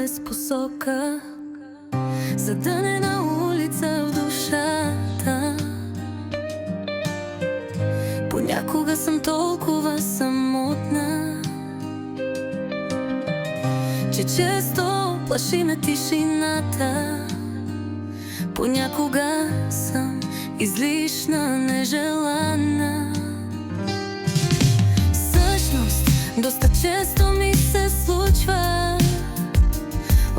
без посока, задънена улица в душата. Понякога съм толкова самотна, че често плаши ме тишината. Понякога съм излишна, нежелана. Всъщност, доста често ми се случва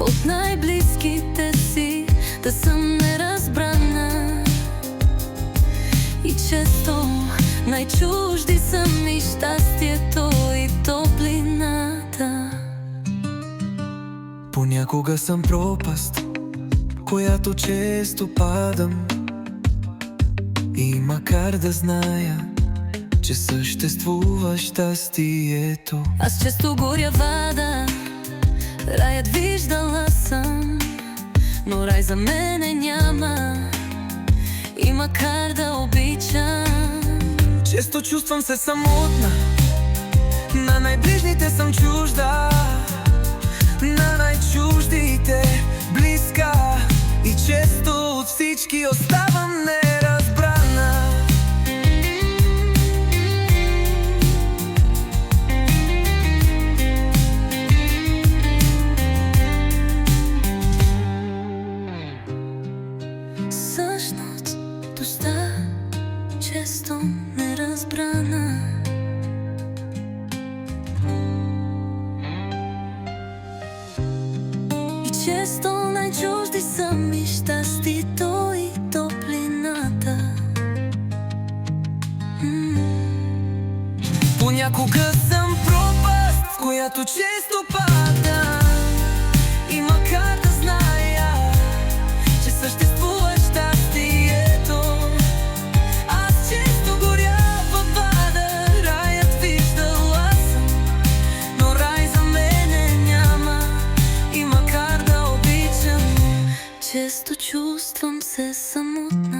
от най-близките си да съм неразбрана. И често най-чужди са ми щастието и топлината. Понякога съм пропаст, която често падам. И макар да зная, че съществува щастието, аз често горя вада, раят виждала съм, но рай за мене няма. И макар да обичам, често чувствам се самотна. На най-ближните съм чужда, на най-чуждите близка. И често от всички оставам неразбрана. всъщност доста често неразбрана. И често най-чужди са ми щастието и топлината. Понякога съм пропаст, в която често падам. И макар да зная, че съществува щастието, аз често горя във вада. Раят виждала съм, но рай за мене няма. И макар да обичам, Често чувствам се самотна.